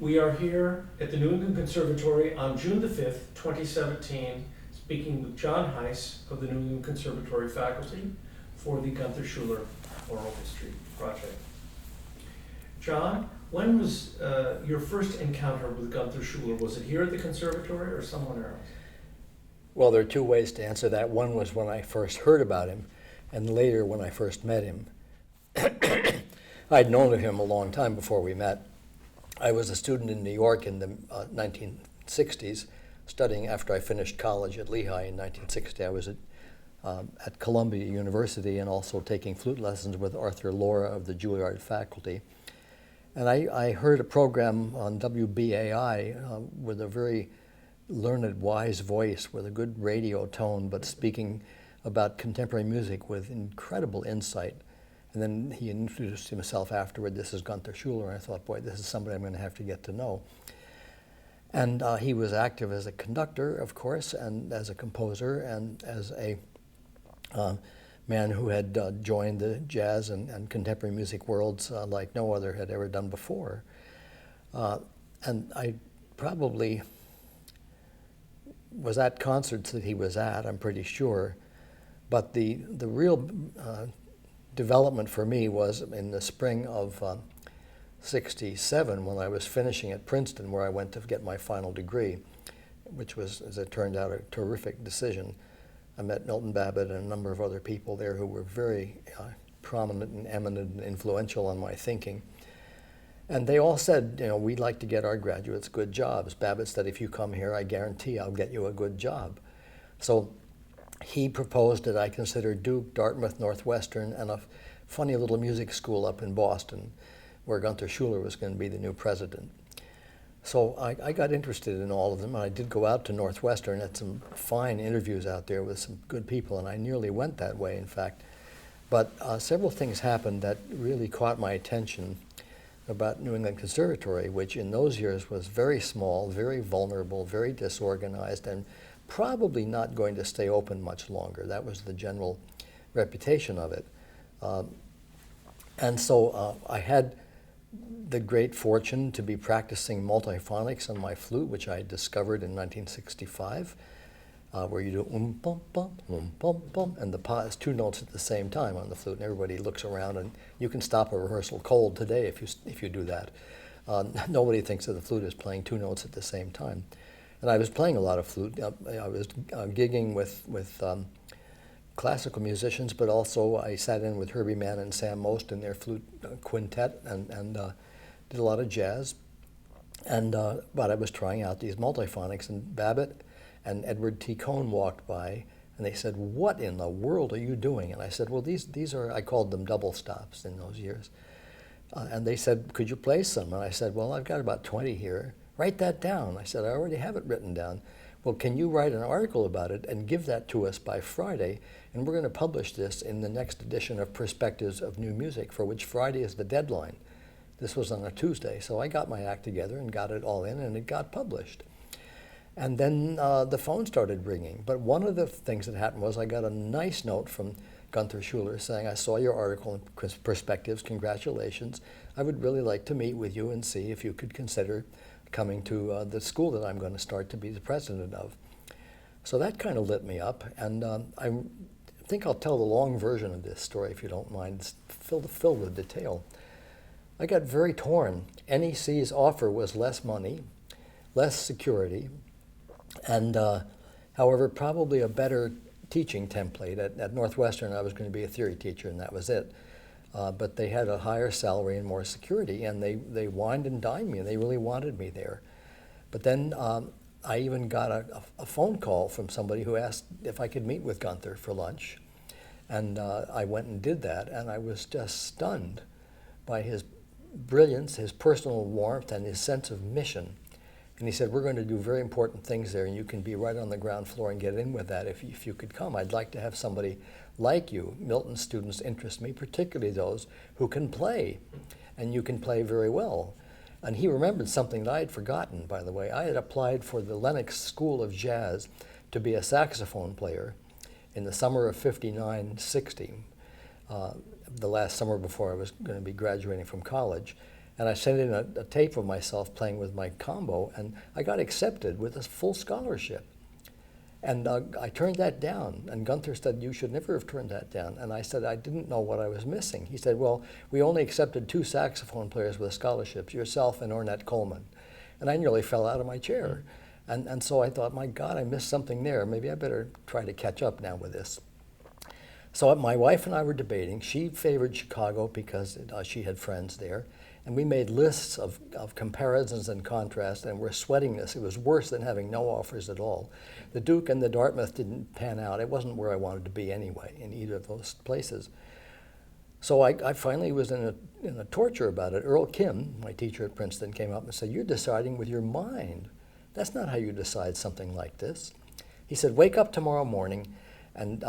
We are here at the New England Conservatory on June the 5th, 2017, speaking with John Heiss of the New England Conservatory faculty for the Gunther Schuller Oral History Project. John, when was your first encounter with Gunther Schuller? Was it here at the conservatory or somewhere else? Well, there are two ways to answer that. One was when I first heard about him, and later when I first met him. I'd known of him a long time before we met. I was a student in New York in the 1960s, studying after I finished college at Lehigh in 1960. I was at Columbia University and also taking flute lessons with Arthur Laura of the Juilliard faculty. And I heard a program on WBAI with a very learned, wise voice with a good radio tone, but speaking about contemporary music with incredible insight. And then he introduced himself afterward. This is Gunther Schuller. And I thought, boy, this is somebody I'm going to have to get to know. And he was active as a conductor, of course, and as a composer, and as a man who had joined the jazz and contemporary music worlds like no other had ever done before. And I probably was at concerts that he was at, I'm pretty sure. But the real development for me was in the spring of '67 when I was finishing at Princeton, where I went to get my final degree, which was, as it turned out, a terrific decision. I met Milton Babbitt and a number of other people there who were very prominent and eminent and influential on my thinking. And they all said, you know, we'd like to get our graduates good jobs. Babbitt said, if you come here, I guarantee I'll get you a good job. So he proposed that I consider Duke, Dartmouth, Northwestern, and a funny little music school up in Boston, where Gunther Schuller was going to be the new president. So I got interested in all of them, and I did go out to Northwestern, had some fine interviews out there with some good people, and I nearly went that way, in fact. But several things happened that really caught my attention about New England Conservatory, which in those years was very small, very vulnerable, very disorganized, and probably not going to stay open much longer. That was the general reputation of it. And so I had the great fortune to be practicing multiphonics on my flute, which I discovered in 1965, where you do bum, bum, and the pa is two notes at the same time on the flute, and everybody looks around, and you can stop a rehearsal cold today if you do that. Nobody thinks that the flute is playing two notes at the same time. And I was playing a lot of flute. I was gigging with classical musicians, but also I sat in with Herbie Mann and Sam Most in their flute quintet and did a lot of jazz. And but I was trying out these multiphonics, and Babbitt and Edward T. Cohn walked by, and they said, "What in the world are you doing?" And I said, "Well, these are," I called them double stops in those years. And they said, "Could you play some?" And I said, "Well, I've got about 20 here. Write that down." I said, "I already have it written down." "Well, can you write an article about it and give that to us by Friday? And we're going to publish this in the next edition of Perspectives of New Music, for which Friday is the deadline." This was on a Tuesday. So I got my act together and got it all in, and it got published. And then the phone started ringing. But one of the things that happened was I got a nice note from Gunther Schuller saying, "I saw your article in Perspectives, congratulations. I would really like to meet with you and see if you could consider coming to the school that I'm going to start to be the president of." So that kind of lit me up, and I think I'll tell the long version of this story if you don't mind. It's filled with detail. I got very torn. NEC's offer was less money, less security, and however, probably a better teaching template. At Northwestern, I was going to be a theory teacher, and that was it. But they had a higher salary and more security, and they wined and dined me, and they really wanted me there. But then I even got a phone call from somebody who asked if I could meet with Gunther for lunch. And I went and did that, and I was just stunned by his brilliance, his personal warmth, and his sense of mission. And he said, "We're going to do very important things there, and you can be right on the ground floor and get in with that if you could come. I'd like to have somebody like you. Milton students interest me, particularly those who can play, and you can play very well." And he remembered something that I had forgotten, by the way. I had applied for the Lenox School of Jazz to be a saxophone player in the summer of '59-60, the last summer before I was going to be graduating from college. And I sent in a tape of myself playing with my combo, and I got accepted with a full scholarship. And I turned that down, and Gunther said, you should never have turned that down. And I said, I didn't know what I was missing. He said, well, we only accepted 2 saxophone players with scholarships, yourself and Ornette Coleman. And I nearly fell out of my chair. And so I thought, my God, I missed something there. Maybe I better try to catch up now with this. So my wife and I were debating. She favored Chicago because she had friends there. And we made lists of comparisons and contrasts, and we're sweating this. It was worse than having no offers at all. The Duke and the Dartmouth didn't pan out. It wasn't where I wanted to be anyway, in either of those places. So I finally was in a torture about it. Earl Kim, my teacher at Princeton, came up and said, you're deciding with your mind. That's not how you decide something like this. He said, wake up tomorrow morning and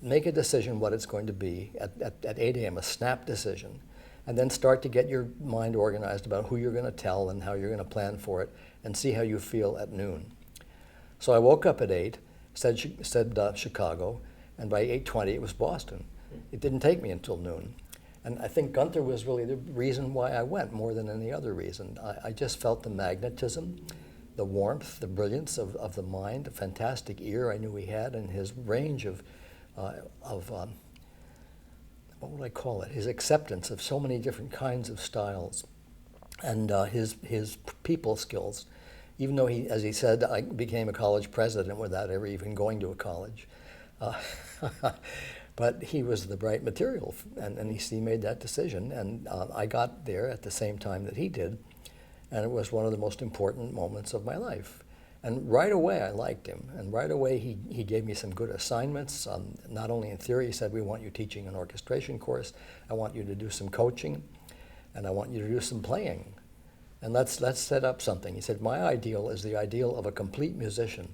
make a decision what it's going to be at 8 a.m., a snap decision. And then start to get your mind organized about who you're going to tell and how you're going to plan for it, and see how you feel at noon. So I woke up at 8, said Chicago, and by 8:20 it was Boston. It didn't take me until noon. And I think Gunther was really the reason why I went more than any other reason. I just felt the magnetism, the warmth, the brilliance of the mind, the fantastic ear I knew he had, and his range of what would I call it? His acceptance of so many different kinds of styles, and his people skills. Even though he, as he said, I became a college president without ever even going to a college. But he was the right material, and he made that decision, and I got there at the same time that he did, and it was one of the most important moments of my life. And right away, I liked him. And right away, he gave me some good assignments. Not only in theory, he said, we want you teaching an orchestration course. I want you to do some coaching. And I want you to do some playing. And let's set up something. He said, my ideal is the ideal of a complete musician.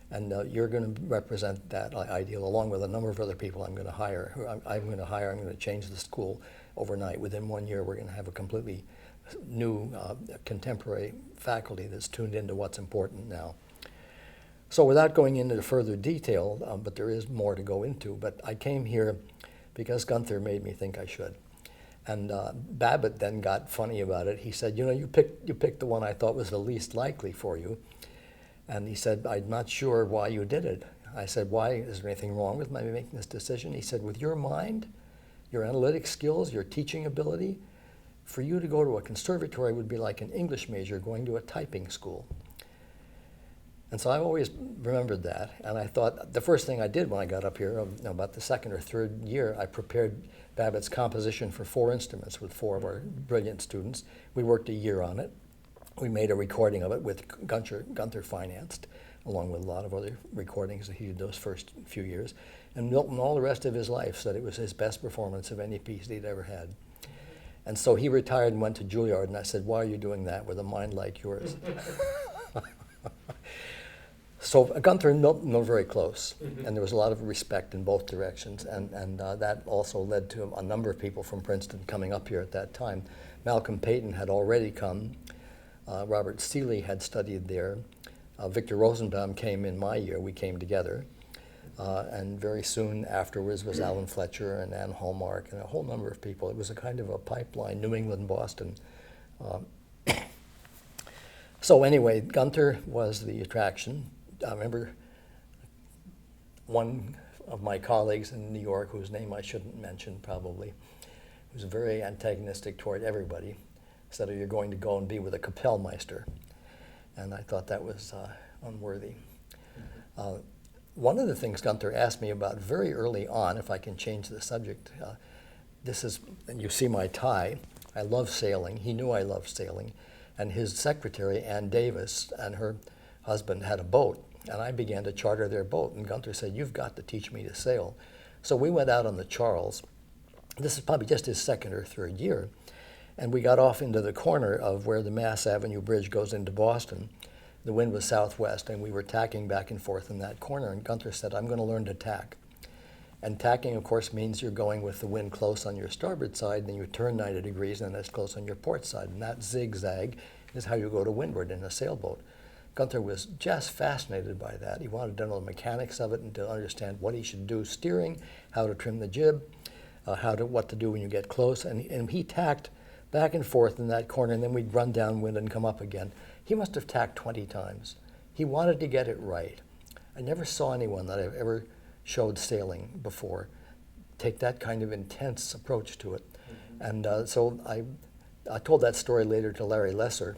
And you're going to represent that ideal along with a number of other people I'm going to hire. I'm going to change the school overnight. Within 1 year, we're going to have a completely new contemporary faculty that's tuned into what's important now. So without going into further detail, but there is more to go into, but I came here because Gunther made me think I should. And Babbitt then got funny about it. He said, you know, you picked the one I thought was the least likely for you. And he said, I'm not sure why you did it. I said, why? Is there anything wrong with my making this decision? He said, with your mind, your analytic skills, your teaching ability, for you to go to a conservatory would be like an English major going to a typing school. And so I always remembered that. And I thought the first thing I did when I got up here, about the second or third year, I prepared Babbitt's composition for 4 instruments with 4 of our brilliant students. We worked a year on it. We made a recording of it with Gunther financed, along with a lot of other recordings that he did those first few years. And Milton, all the rest of his life, said it was his best performance of any piece he'd ever had. And so he retired and went to Juilliard, and I said, why are you doing that with a mind like yours? So Gunther and Milton were very close, and there was a lot of respect in both directions, and that also led to a number of people from Princeton coming up here at that time. Malcolm Payton had already come. Robert Seeley had studied there. Victor Rosenbaum came in my year. We came together. And very soon afterwards was Alan Fletcher and Ann Hallmark and a whole number of people. It was a kind of a pipeline, New England, Boston. So anyway, Gunther was the attraction. I remember one of my colleagues in New York, whose name I shouldn't mention probably, who was very antagonistic toward everybody, said, you're going to go and be with a Kapellmeister. And I thought that was unworthy. One of the things Gunther asked me about very early on, if I can change the subject, this is, and you see my tie, I love sailing. He knew I loved sailing. And his secretary, Ann Davis, and her husband had a boat. And I began to charter their boat. And Gunther said, you've got to teach me to sail. So we went out on the Charles. This is probably just his second or third year. And we got off into the corner of where the Mass Avenue Bridge goes into Boston. The wind was southwest, and we were tacking back and forth in that corner. And Gunther said, I'm going to learn to tack. And tacking, of course, means you're going with the wind close on your starboard side, then you turn 90 degrees, and it's close on your port side. And that zigzag is how you go to windward in a sailboat. Gunther was just fascinated by that. He wanted to know the mechanics of it and to understand what he should do steering, how to trim the jib, what to do when you get close. And he tacked back and forth in that corner, and then we'd run downwind and come up again. He must have tacked 20 times. He wanted to get it right. I never saw anyone that I've ever showed sailing before take that kind of intense approach to it. And so I told that story later to Larry Lesser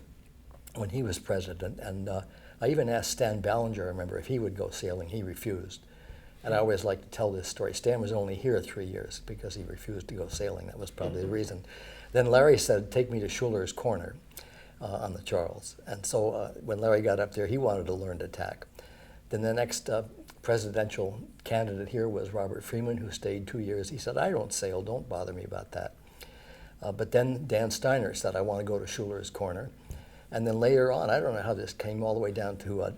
when he was president, and I even asked Stan Ballinger, I remember, if he would go sailing. He refused. And I always like to tell this story. Stan was only here 3 years because he refused to go sailing. That was probably the reason. Then Larry said, take me to Schuller's Corner on the Charles. And so when Larry got up there, he wanted to learn to tack. Then the next presidential candidate here was Robert Freeman, who stayed 2 years. He said, I don't sail, don't bother me about that. But then Dan Steiner said, I want to go to Schuller's Corner. And then later on, I don't know how this came all the way down to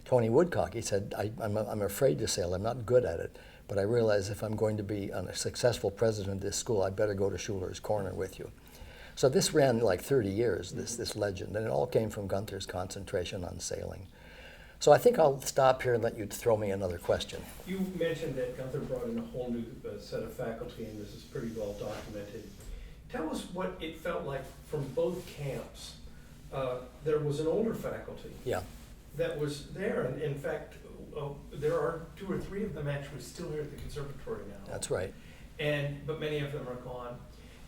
Tony Woodcock. He said, I'm afraid to sail, I'm not good at it, but I realize if I'm going to be a successful president of this school, I better go to Schuller's Corner with you. So this ran like 30 years, this legend, and it all came from Gunther's concentration on sailing. So I think I'll stop here and let you throw me another question. You mentioned that Gunther brought in a whole new set of faculty, and this is pretty well documented. Tell us what it felt like from both camps. There was an older faculty that was there, and in fact, there are 2 or 3 of them actually still here at the conservatory now. That's right. But many of them are gone.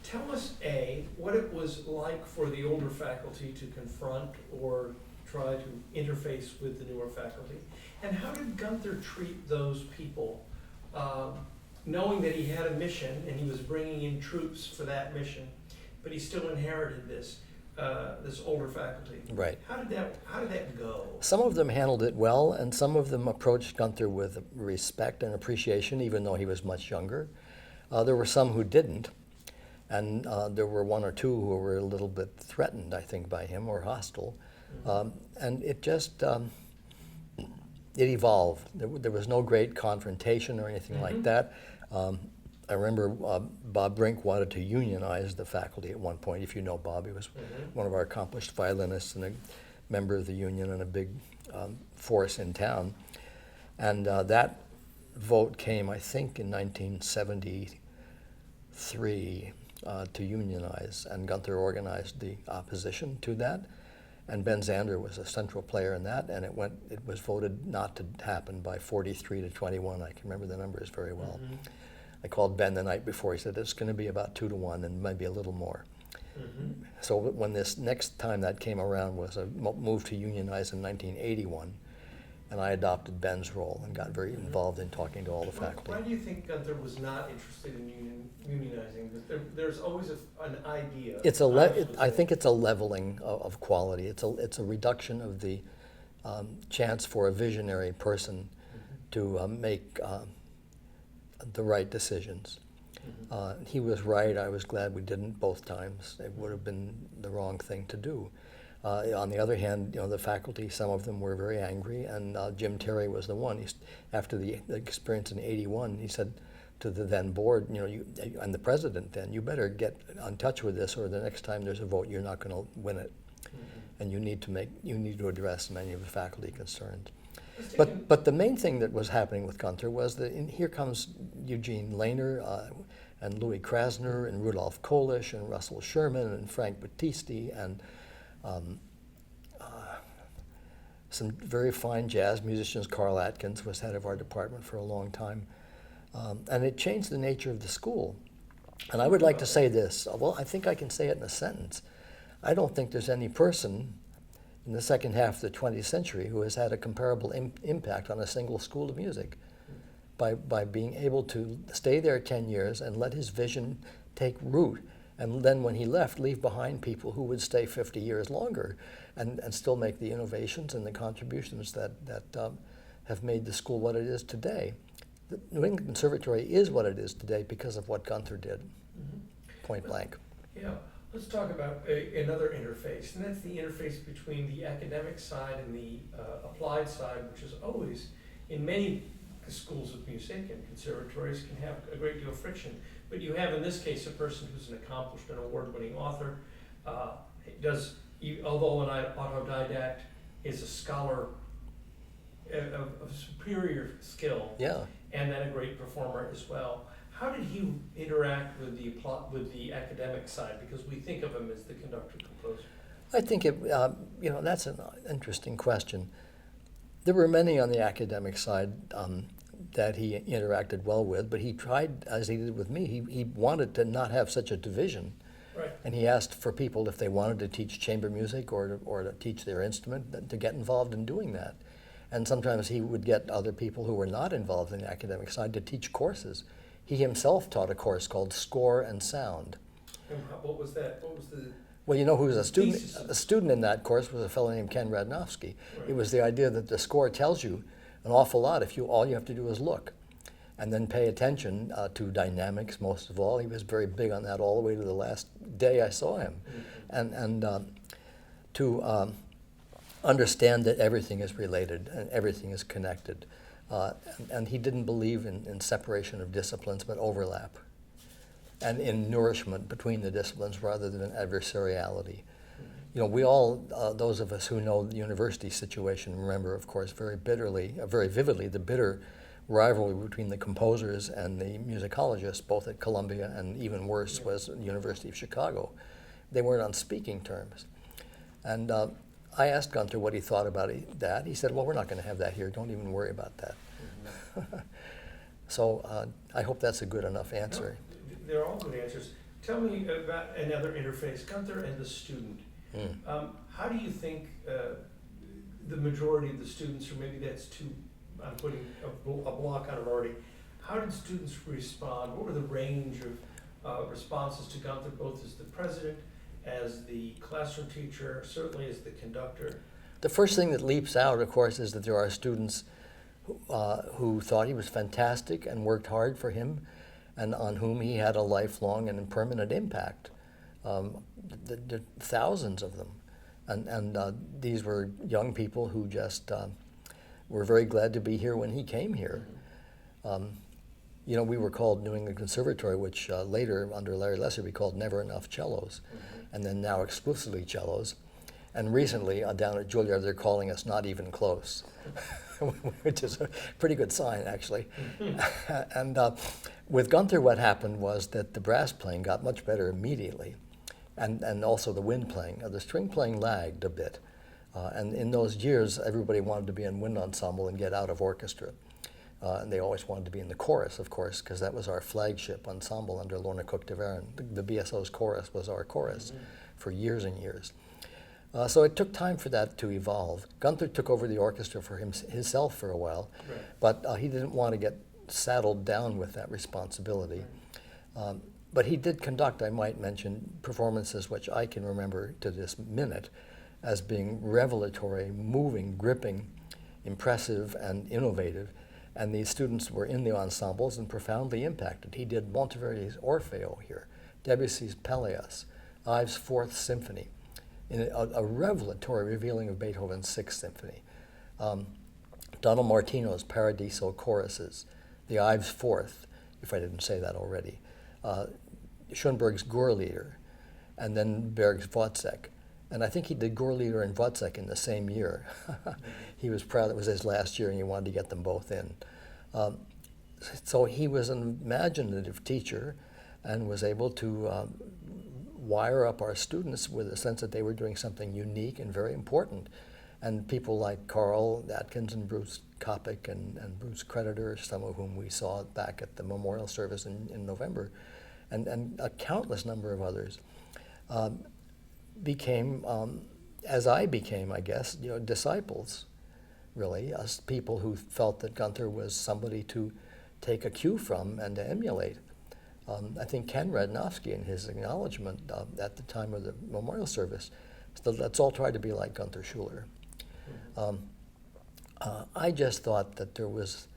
Tell us, A, what it was like for the older faculty to confront or try to interface with the newer faculty, and how did Gunther treat those people, knowing that he had a mission and he was bringing in troops for that mission, but he still inherited this older faculty. Right. How did that go? Some of them handled it well, and some of them approached Gunther with respect and appreciation, even though he was much younger. There were some who didn't, and there were 1 or 2 who were a little bit threatened, I think, by him or hostile. And it just, it evolved. There was no great confrontation or anything like that. I remember Bob Brink wanted to unionize the faculty at one point. If you know Bob, he was one of our accomplished violinists and a member of the union and a big force in town. And that vote came, I think, in 1973 to unionize, and Gunther organized the opposition to that. And Ben Zander was a central player in that, and it was voted not to happen by 43 to 21. I can remember the numbers very well. I called Ben the night before. He said it's going to be about 2 to 1 and maybe a little more. So when this next time that came around was a move to unionize in 1981, and I adopted Ben's role and got very involved in talking to all the faculty. Why do you think Gunther was not interested in unionizing? There's always an idea. I think it's a leveling of quality. It's a reduction of the chance for a visionary person to make the right decisions. He was right. I was glad we didn't both times. It would have been the wrong thing to do. On the other hand, the faculty, some of them were very angry, and Jim Terry was the one. After the experience in '81, he said to the then board, and the president then, you better get in touch with this, or the next time there's a vote, you're not going to win it, and you need to address many of the faculty concerned. But the main thing that was happening with Gunther was that here comes Eugene Lehner and Louis Krasner and Rudolph Kolisch and Russell Sherman and Frank Battisti and some very fine jazz musicians. Carl Atkins was head of our department for a long time. And it changed the nature of the school. And I would like to say this. Well, I think I can say it in a sentence. I don't think there's any person in the second half of the 20th century who has had a comparable impact on a single school of music by being able to stay there 10 years and let his vision take root. And then when he left, leave behind people who would stay 50 years longer and still make the innovations and the contributions that have made the school what it is today. The New England Conservatory is what it is today because of what Gunther did, point blank. Yeah, let's talk about another interface, and that's the interface between the academic side and the applied side, which is always, in many schools of music and conservatories, can have a great deal of friction. But you have, in this case, a person who's an accomplished and award-winning author, although an autodidact, is a scholar of superior skill, and then a great performer as well. How did he interact with the academic side? Because we think of him as the conductor composer. I think that's an interesting question. There were many on the academic side that he interacted well with, but he tried, as he did with me, he wanted to not have such a division. Right. And he asked for people if they wanted to teach chamber music or to teach their instrument, to get involved in doing that. And sometimes he would get other people who were not involved in the academic side to teach courses. He himself taught a course called Score and Sound. And what was that? What was the... Well, you know who was a student? thesis? A student in that course was a fellow named Ken Radnofsky. Right. It was the idea that the score tells you an awful lot if all you have to do is look, and then pay attention to dynamics. Most of all, he was very big on that all the way to the last day I saw him, and to understand that everything is related and everything is connected, and he didn't believe in separation of disciplines but overlap, and in nourishment between the disciplines rather than adversariality. You know, we all, those of us who know the university situation, remember, of course, very vividly, the bitter rivalry between the composers and the musicologists, both at Columbia and even worse was the University of Chicago. They weren't on speaking terms. And I asked Gunther what he thought about that. He said, well, we're not going to have that here. Don't even worry about that. Mm-hmm. So I hope that's a good enough answer. No, they're all good answers. Tell me about another interface, Gunther and the student. How do you think the majority of the students, or maybe that's too, I'm putting a block on it already, how did students respond? What were the range of responses to Gunther, both as the president, as the classroom teacher, certainly as the conductor? The first thing that leaps out, of course, is that there are students who thought he was fantastic and worked hard for him, and on whom he had a lifelong and permanent impact. The thousands of them, and these were young people who just were very glad to be here when he came here. You know, we were called New England Conservatory, which later under Larry Lesser we called Never Enough Cellos, and then now exclusively cellos. And recently down at Juilliard they're calling us Not Even Close, which is a pretty good sign actually. And with Gunther, what happened was that the brass playing got much better immediately. And also the wind playing. The string playing lagged a bit. And in those years, everybody wanted to be in wind ensemble and get out of orchestra. And they always wanted to be in the chorus, of course, because that was our flagship ensemble under Lorna Cook de Varon. The BSO's chorus was our chorus for years and years. So it took time for that to evolve. Gunther took over the orchestra for himself for a while, but he didn't want to get saddled down with that responsibility. But he did conduct, I might mention, performances which I can remember to this minute as being revelatory, moving, gripping, impressive, and innovative. And these students were in the ensembles and profoundly impacted. He did Monteverdi's Orfeo here, Debussy's Pelléas, Ives' Fourth Symphony, in a revelatory revealing of Beethoven's Sixth Symphony. Donald Martino's Paradiso choruses, the Ives' Fourth, if I didn't say that already, Schoenberg's Chorlieder, and then Berg's Wozzeck. And I think he did Chorlieder and Wozzeck in the same year. He was proud it was his last year and he wanted to get them both in. So he was an imaginative teacher and was able to wire up our students with a sense that they were doing something unique and very important. And people like Carl Atkins and Bruce Kopic and Bruce Creditor, some of whom we saw back at the memorial service in November, and a countless number of others, became, as I became, I guess, disciples, really, as people who felt that Gunther was somebody to take a cue from and to emulate. I think Ken Radnofsky, in his acknowledgement at the time of the memorial service, said, let's all try to be like Gunther Schuller. I just thought that there was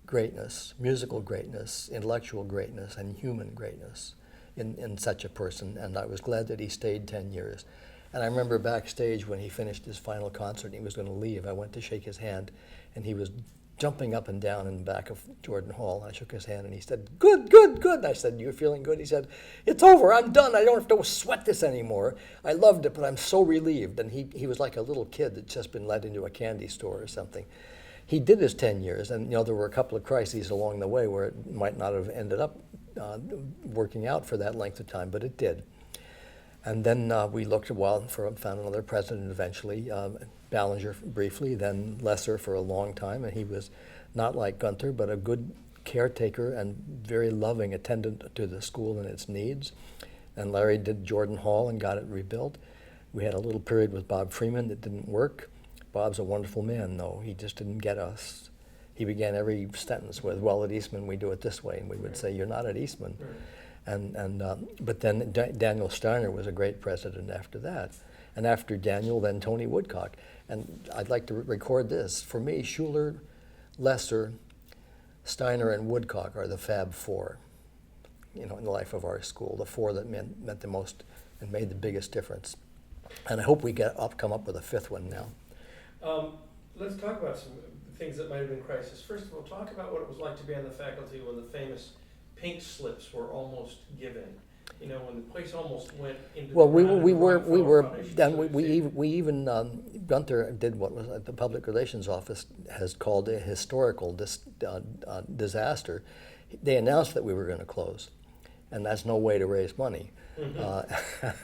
greatness, musical greatness, intellectual greatness, and human greatness in such a person, and I was glad that he stayed 10 years. And I remember backstage when he finished his final concert and he was going to leave, I went to shake his hand, and he was jumping up and down in the back of Jordan Hall, and I shook his hand, and he said, good, good, good. I said, you're feeling good? He said, it's over, I'm done, I don't have to sweat this anymore. I loved it, but I'm so relieved. And he was like a little kid that's just been led into a candy store or something. he did his 10 years, and there were a couple of crises along the way where it might not have ended up working out for that length of time, but it did. And then we looked a while, found another president eventually, Ballinger briefly, then Lesser for a long time, and he was not like Gunther, but a good caretaker and very loving attendant to the school and its needs. And Larry did Jordan Hall and got it rebuilt. We had a little period with Bob Freeman that didn't work. Bob's a wonderful man, though. He just didn't get us. He began every sentence with, well, at Eastman we do it this way, and we would say, you're not at Eastman. But then Daniel Steiner was a great president after that. And after Daniel, then Tony Woodcock. And I'd like to record this. For me, Schuller, Lesser, Steiner, and Woodcock are the Fab Four, in the life of our school, the four that meant the most and made the biggest difference. And I hope we come up with a fifth one now. Let's talk about some things that might have been crisis. First of all, talk about what it was like to be on the faculty when the famous pink slips were almost given. When the place almost went into well, the we even Gunther did what was the Public Relations Office has called a historical disaster. They announced that we were going to close, and that's no way to raise money.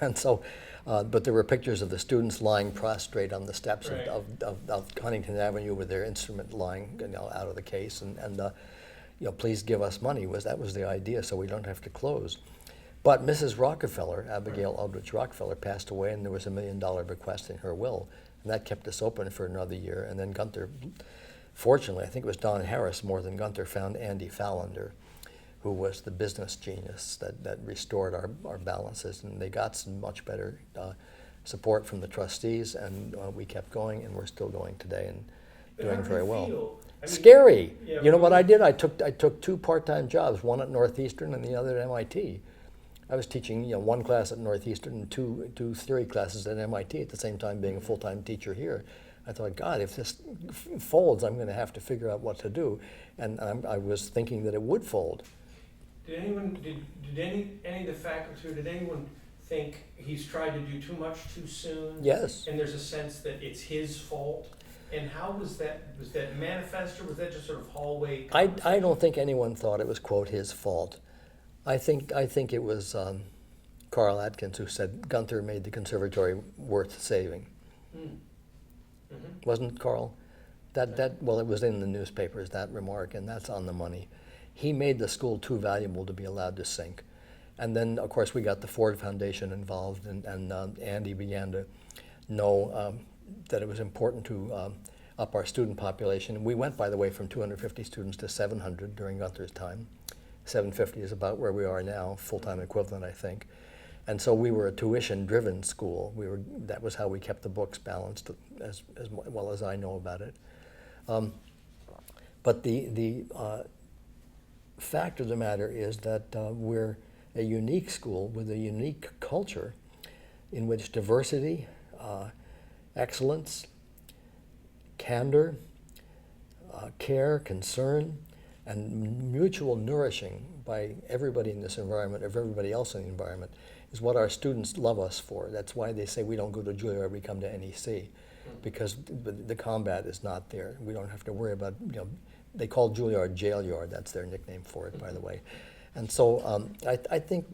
And so, but there were pictures of the students lying prostrate on the steps right. of Huntington Avenue with their instrument lying out of the case, and please give us money. That was the idea, so we don't have to close. But Mrs. Rockefeller, Abigail Aldrich Rockefeller, passed away, and there was $1 million bequest in her will, and that kept us open for another year. And then Gunther, fortunately, I think it was Don Harris more than Gunther, found Andy Fallander, who was the business genius that restored our balances, and they got some much better support from the trustees, and we kept going, and we're still going today and doing very well. Scary. Yeah, you know what I did? I took 2 part-time jobs, one at Northeastern and the other at MIT. I was teaching, one class at Northeastern and two theory classes at MIT at the same time being a full-time teacher here. I thought, God, if this folds, I'm going to have to figure out what to do. And I was thinking that it would fold. Did any of the faculty, or did anyone think he's tried to do too much too soon? Yes. And there's a sense that it's his fault? And how was that manifest, or was that just sort of hallway conversation? I don't think anyone thought it was, quote, his fault. I think it was Carl Atkins who said Gunther made the conservatory worth saving. Wasn't it, Carl? Well, it was in the newspapers, that remark, and that's on the money. He made the school too valuable to be allowed to sink. And then, of course, we got the Ford Foundation involved, and Andy began to know that it was important to up our student population. We went, by the way, from 250 students to 700 during Gunther's time. 750 is about where we are now, full-time equivalent, I think. And so we were a tuition-driven school. That was how we kept the books balanced, as well as I know about it. But the fact of the matter is that we're a unique school with a unique culture in which diversity, excellence, candor, care, concern, and mutual nourishing by everybody in this environment, of everybody else in the environment, is what our students love us for. That's why they say we don't go to Juilliard, we come to NEC, because the combat is not there. We don't have to worry about, they call Juilliard jail yard. That's their nickname for it, by the way. And so I think,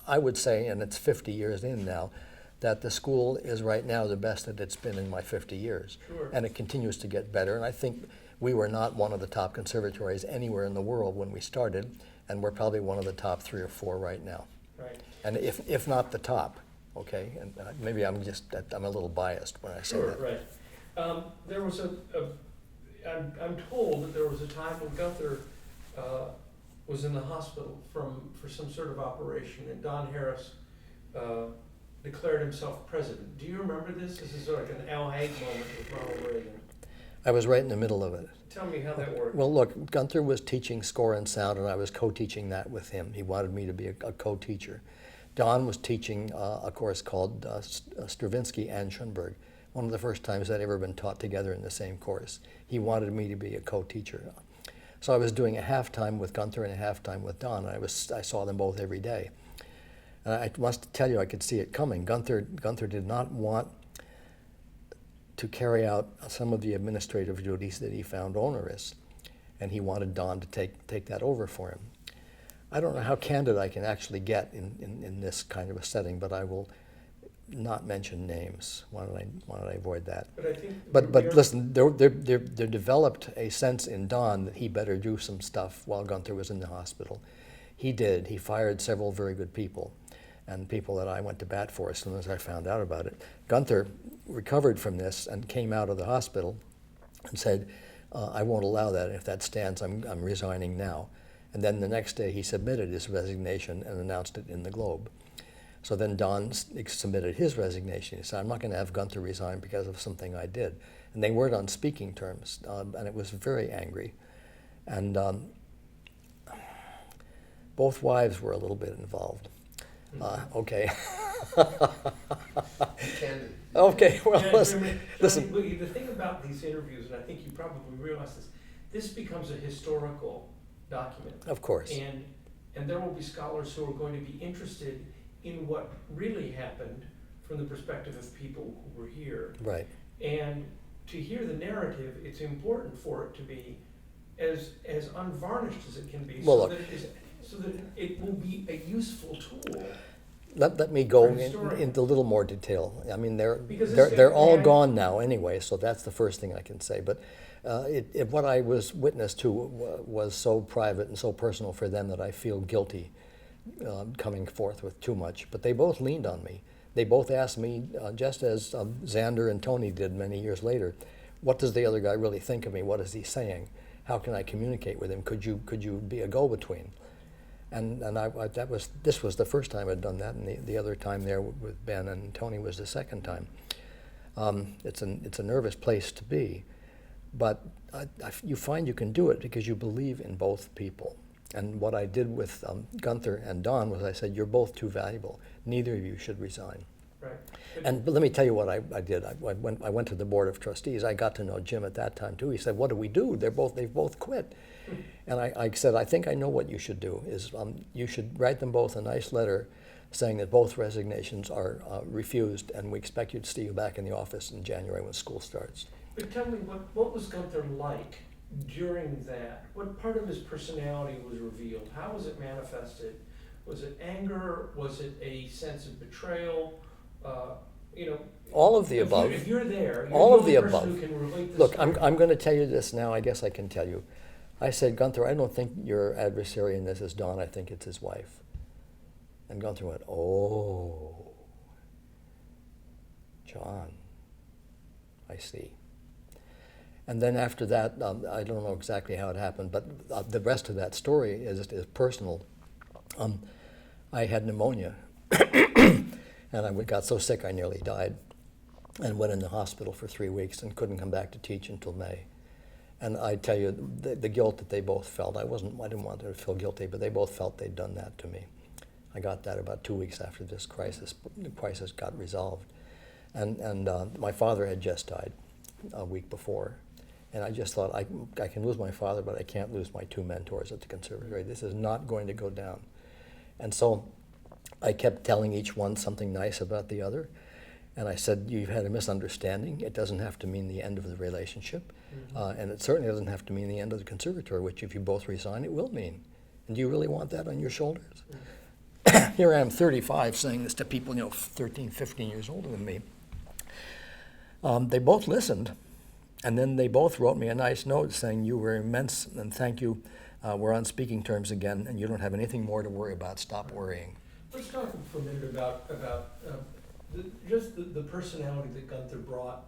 I would say, and it's 50 years in now, that the school is right now the best that it's been in my 50 years. Sure. And it continues to get better. And I think we were not one of the top conservatories anywhere in the world when we started, and we're probably one of the top 3 or 4 right now. Right. And if not the top, okay? And maybe I'm a little biased when I say that. Right. There was I'm told that there was a time when Gunther was in the hospital for some sort of operation, and Don Harris declared himself president. Do you remember this? This is like an Al Haig moment with Ronald Reagan. I was right in the middle of it. Tell me how that worked. Well, look, Gunther was teaching score and sound, and I was co-teaching that with him. He wanted me to be a co-teacher. Don was teaching a course called Stravinsky and Schoenberg, one of the first times I'd ever been taught together in the same course. He wanted me to be a co-teacher. So I was doing a half-time with Gunther and a half-time with Don, and I saw them both every day. And I must tell you, I could see it coming. Gunther did not want to carry out some of the administrative duties that he found onerous, and he wanted Don to take that over for him. I don't know how candid I can actually get in this kind of a setting, but I will not mention names. Why don't I avoid that? But I think. But listen, there developed a sense in Don that he better do some stuff while Gunther was in the hospital. He did. He fired several very good people, and people that I went to bat for as soon as I found out about it. Gunther recovered from this and came out of the hospital and said, I won't allow that. If that stands, I'm resigning now. And then the next day he submitted his resignation and announced it in the Globe. So then Don submitted his resignation. He said, I'm not going to have Gunther resign because of something I did. And they weren't on speaking terms, and it was very angry. And both wives were a little bit involved. Okay. Okay, well, Yeah, listen. The thing about these interviews, and I think you probably realize this becomes a historical document. Of course. And there will be scholars who are going to be interested in what really happened from the perspective of people who were here. Right. And to hear the narrative, it's important for it to be as unvarnished as it can be, Well, so that it will be a useful tool. Let me go into a little more detail. I mean, Because they're all gone now anyway, so that's the first thing I can say. But what I was witness to was so private and so personal for them that I feel guilty coming forth with too much. But they both leaned on me. They both asked me, just as Xander and Tony did many years later, what does the other guy really think of me? What is he saying? How can I communicate with him? Could you be a go-between? And this was the first time I'd done that, and the other time there with Ben and Tony was the second time. It's a nervous place to be, but you find you can do it because you believe in both people. And what I did with Gunther and Don was I said, you're both too valuable. Neither of you should resign. Right. But let me tell you what I did. I went to the board of trustees. I got to know Jim at that time too. He said, "What do we do? They've both quit." And I said, "I think I know what you should do. Is you should write them both a nice letter, saying that both resignations are refused, and we expect you to see you back in the office in January when school starts." But tell me, what was Gunther like during that? What part of his personality was revealed? How was it manifested? Was it anger? Was it a sense of betrayal? All of the above. If you're there, all you're of the the person above. who can relate this. Look, story. I'm going to tell you this now. I guess I can tell you. I said, Gunther, I don't think your adversary in this is Don. I think it's his wife. And Gunther went, "Oh, John, I see." And then after that, I don't know exactly how it happened, but the rest of that story is personal. I had pneumonia, and I got so sick I nearly died, and went in the hospital for 3 weeks and couldn't come back to teach until May. And I tell you, the guilt that they both felt, I didn't want them to feel guilty, but they both felt they'd done that to me. I got that about 2 weeks after this crisis got resolved. And my father had just died a week before. And I just thought, I can lose my father, but I can't lose my two mentors at the conservatory. This is not going to go down. And so I kept telling each one something nice about the other. And I said, you've had a misunderstanding. It doesn't have to mean the end of the relationship. Mm-hmm. And it certainly doesn't have to mean the end of the conservatory, which if you both resign, it will mean. And do you really want that on your shoulders? Mm-hmm. Here I am, 35, saying this to people, 13, 15 years older than me. They both listened. And then they both wrote me a nice note saying, you were immense and thank you. We're on speaking terms again, and you don't have anything more to worry about. Stop worrying. Let's talk for a minute about the personality that Gunther brought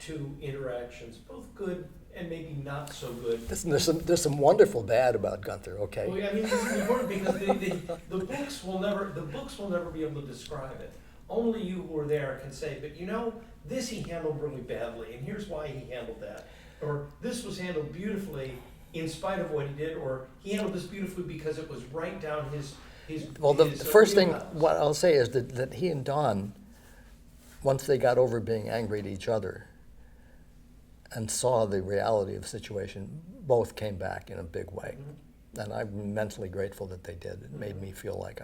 to interactions, both good and maybe not so good. There's some wonderful bad about Gunther. Okay. Well, I mean, this is important because the books will never be able to describe it. Only you who are there can say, but this he handled really badly, and here's why he handled that. Or this was handled beautifully in spite of what he did, or he handled this beautifully because it was right down his Well, the first thing, wheelhouse. what I'll say is that he and Don, once they got over being angry at each other and saw the reality of the situation, both came back in a big way. Mm-hmm. And I'm immensely grateful that they did. It made me feel like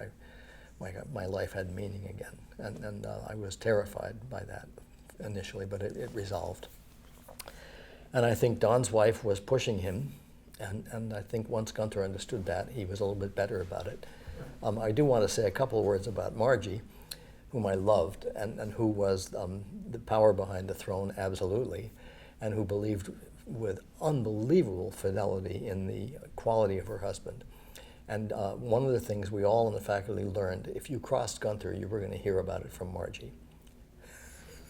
my life had meaning again. And I was terrified by that initially, but it resolved. And I think Don's wife was pushing him, and I think once Gunther understood that, he was a little bit better about it. I do want to say a couple of words about Margie, whom I loved, and who was the power behind the throne, absolutely, and who believed with unbelievable fidelity in the quality of her husband. And one of the things we all in the faculty learned, if you crossed Gunther, you were going to hear about it from Margie.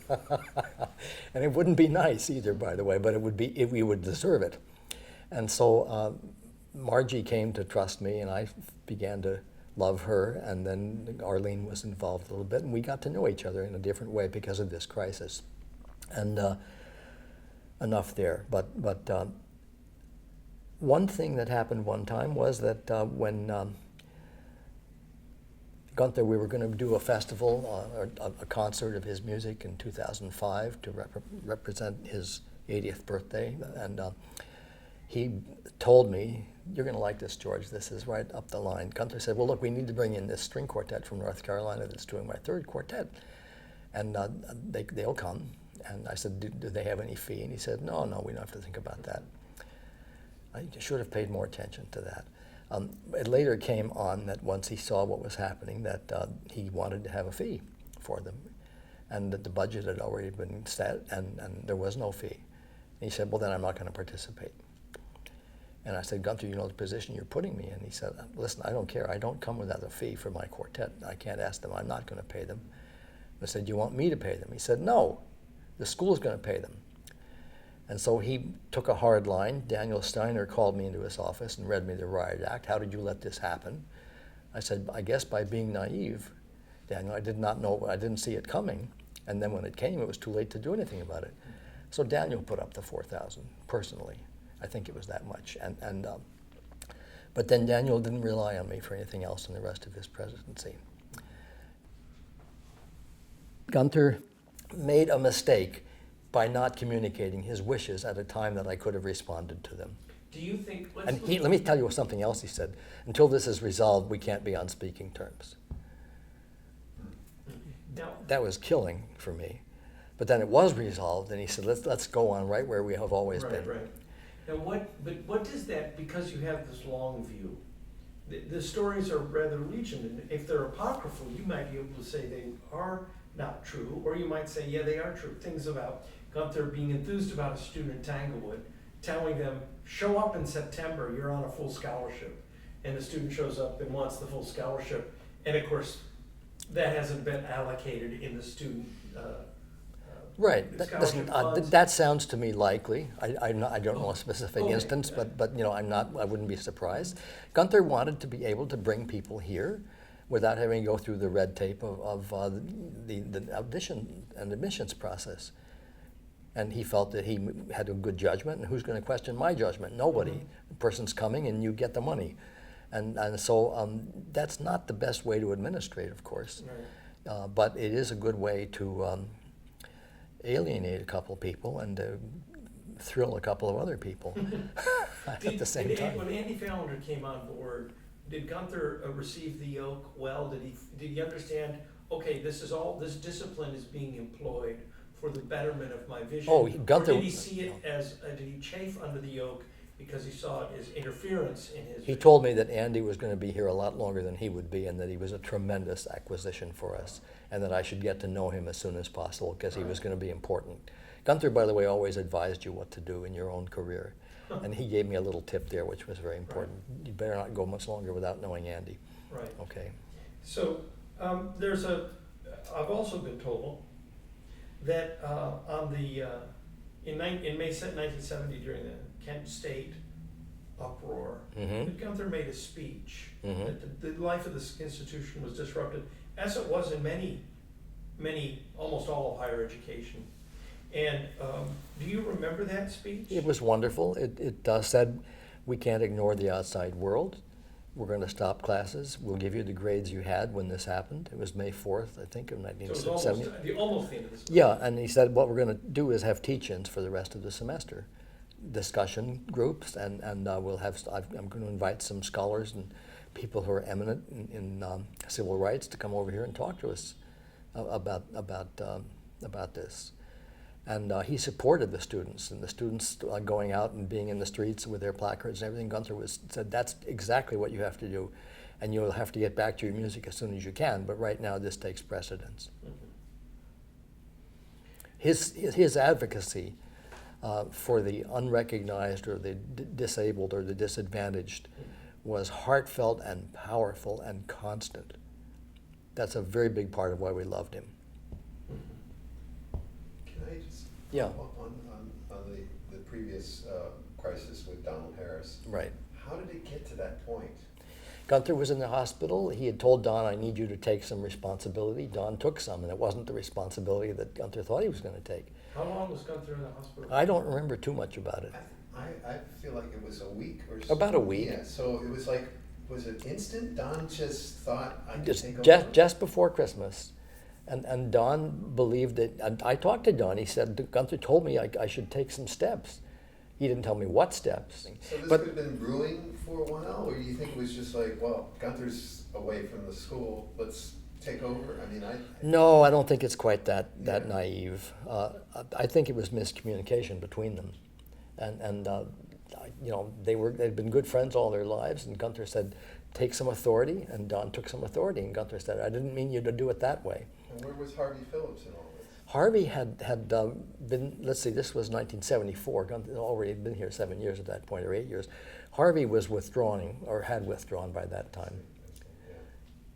And it wouldn't be nice either, by the way, but it would be, we would deserve it. And so Margie came to trust me, and I began to love her, and then Arlene was involved a little bit, and we got to know each other in a different way because of this crisis. And enough there. But one thing that happened one time was that when Gunther, we were going to do a festival, a concert of his music in 2005 to represent his 80th birthday, and he told me, "You're going to like this, George. This is right up the line." Gunther said, "Well, look, we need to bring in this string quartet from North Carolina that's doing my third quartet, and they'll come." And I said, do they have any fee? And he said, no, we don't have to think about that. I should have paid more attention to that. It later came on that once he saw what was happening, that he wanted to have a fee for them, and that the budget had already been set, and there was no fee. And he said, well, then I'm not going to participate. And I said, Gunther, you know the position you're putting me in? He said, listen, I don't care. I don't come without a fee for my quartet. I can't ask them. I'm not going to pay them. I said, you want me to pay them? He said, no. The school's going to pay them. And so he took a hard line. Daniel Steiner called me into his office and read me the riot act. How did you let this happen? I said, I guess by being naive, Daniel. I did not know, I didn't see it coming. And then when it came, it was too late to do anything about it. So Daniel put up the $4,000 personally. I think it was that much. But then Daniel didn't rely on me for anything else in the rest of his presidency. Gunther made a mistake by not communicating his wishes at a time that I could have responded to them. Do you think, let me tell you something else he said. Until this is resolved, we can't be on speaking terms. Now, that was killing for me. But then it was resolved, and he said, let's go on right where we have always been. Right. Now, what does that, because you have this long view, the stories are rather legion, and if they're apocryphal, you might be able to say they are not true, or you might say, yeah, they are true. Things about Gunther being enthused about a student in Tanglewood, telling them, show up in September, you're on a full scholarship. And the student shows up and wants the full scholarship. And of course, that hasn't been allocated in the student right. scholarship funds. That sounds to me likely. I don't know a specific instance, but you know, I wouldn't be surprised. Gunther wanted to be able to bring people here without having to go through the red tape of the audition and admissions process. And he felt that he had a good judgment, and who's going to question my judgment? Nobody. Mm-hmm. The person's coming, and you get the money. And so that's not the best way to administrate, of course. Right. But it is a good way to alienate a couple people and thrill a couple of other people at the same time. When Andy Fallender came on board, did Gunther receive the yoke well? Did he understand, okay, this discipline is being employed for the betterment of my vision? Oh, Gunther, or did he see it as, did he chafe under the yoke because he saw it as interference in his vision? told me that Andy was going to be here a lot longer than he would be, and that he was a tremendous acquisition for us, and that I should get to know him as soon as possible because he was going to be important. Gunther, by the way, always advised you what to do in your own career. And he gave me a little tip there, which was very important. Right. You better not go much longer without knowing Andy. Right. Okay. So I've also been told that in May 1970, during the Kent State uproar, that Gunther made a speech that the life of this institution was disrupted, as it was in almost all of higher education. And do you remember that speech? It was wonderful. It said, we can't ignore the outside world. We're going to stop classes. We'll give you the grades you had when this happened. It was May 4th, I think, of 1970. So it was almost the end of the semester. Yeah, and he said, what we're going to do is have teach-ins for the rest of the semester. Discussion groups, and we'll have, I'm going to invite some scholars and people who are eminent in civil rights to come over here and talk to us about this. And he supported the students, and the students going out and being in the streets with their placards and everything. Gunther said, that's exactly what you have to do, and you'll have to get back to your music as soon as you can, but right now this takes precedence. His advocacy for the unrecognized or the disabled or the disadvantaged was heartfelt and powerful and constant. That's a very big part of why we loved him. Can I just Yeah. follow up on the previous crisis with Donald Harris? Right. How did it get to that point? Gunther was in the hospital. He had told Don, I need you to take some responsibility. Don took some, and it wasn't the responsibility that Gunther thought he was going to take. How long was Gunther in the hospital? I don't remember too much about it. I feel like it was a week or so. About a week. Yeah, so it was like, was it instant? Don just thought, I could take over? Just before Christmas. And Don believed it. And I talked to Don. He said, Gunther told me I should take some steps. He didn't tell me what steps. So this But could have been brewing for a while, or do you think it was just like, well, Gunther's away from the school, let's take over? I mean, no, I don't think it's quite that Yeah. naive. I think it was miscommunication between them. And you know, they'd been good friends all their lives, and Gunther said, take some authority, and Don took some authority, and Gunther said, I didn't mean you to do it that way. And where was Harvey Phillips in all this? Harvey had been, let's see, this was 1974. Gunther had already been here 7 years at that point, or 8 years. Harvey was withdrawing, or had withdrawn by that time. Yeah.